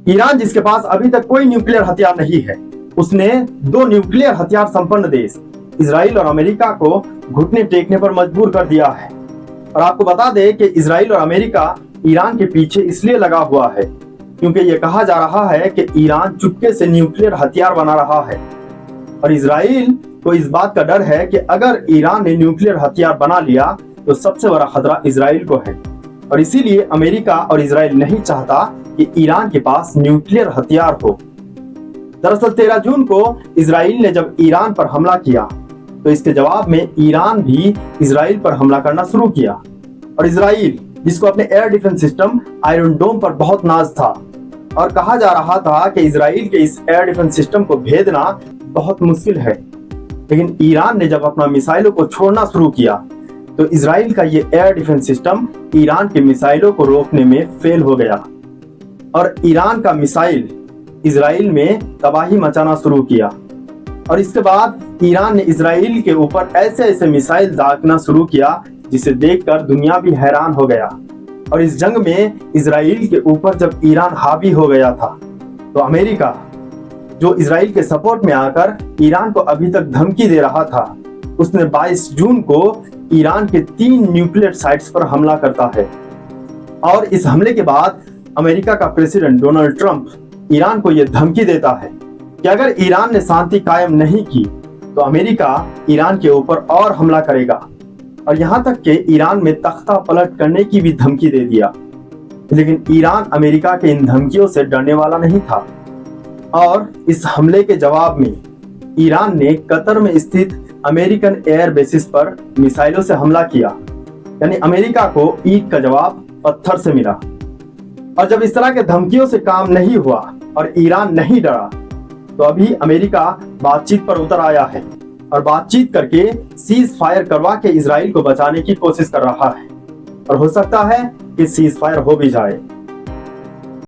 Iran जिसके पास अभी तक कोई न्यूक्लियर हथियार नहीं है, उसने दो न्यूक्लियर हथियार संपन्न देश इजराइल और अमेरिका को घुटने टेकने पर मजबूर कर दिया है। और आपको बता दें कि इजराइल और अमेरिका ईरान के पीछे इसलिए लगा हुआ है क्योंकि यह कहा जा रहा है कि ईरान चुपके से न्यूक्लियर हथियार बना रहा है और इजराइल को इस बात का डर है कि अगर ईरान ने न्यूक्लियर हथियार बना लिया तो सबसे बड़ा खतरा इजराइल को है। और इसीलिए अमेरिका और इजराइल नहीं चाहता कि ईरान के पास न्यूक्लियर हथियार हो। दरअसल 13 जून को इजराइल ने जब ईरान पर हमला किया तो इसके जवाब में ईरान भी इजराइल पर हमला करना शुरू किया। और इजराइल, जिसको अपने एयर डिफेंस सिस्टम आयरन डोम पर बहुत नाज था और कहा जा रहा था कि इजराइल के इस एयर डिफेंस सिस्टम को भेदना बहुत मुश्किल है, लेकिन ईरान ने जब अपना मिसाइलों को छोड़ना शुरू किया तो इजराइल का ये एयर डिफेंस सिस्टम ईरान के मिसाइलों को रोकने में फेल हो गया और ईरान का मिसाइल इजराइल में तबाही मचाना शुरू किया। और इसके बाद ईरान ने इजराइल के ऊपर ऐसे ऐसे मिसाइल दागना शुरू किया जिसे देखकर दुनिया भी हैरान हो गया। और इस जंग में इजराइल के ऊपर जब ईरान हावी हो गया था तो अमेरिका, जो इजराइल के सपोर्ट में आकर ईरान को अभी तक धमकी दे रहा था, उसने 22 जून को ईरान के 3 न्यूक्लियर साइट्स पर हमला करता है। और इस हमले के बाद अमेरिका का प्रेसिडेंट डोनाल्ड ट्रंप ईरान को यह धमकी देता है कि अगर ईरान ने शांति कायम नहीं की तो अमेरिका ईरान के ऊपर और हमला करेगा और यहां तक कि ईरान में तख्ता पलट करने की भी धमकी दे दिया। लेकिन ईरान अमेरिका के इन धमकियों से डरने वाला नहीं था और इस हमले के जवाब में ईरान ने कतर में स्थित अमेरिकन एयर बेसिस पर मिसाइलों से हमला किया। यानी अमेरिका को ईंट का जवाब पत्थर से मिला। और जब इस तरह के धमकियों से काम नहीं हुआ और ईरान नहीं डरा तो अभी अमेरिका बातचीत पर उतर आया है और बातचीत करके सीज फायर करवा के इजराइल को बचाने की कोशिश कर रहा है और हो सकता है कि सीज फायर हो भी जाए।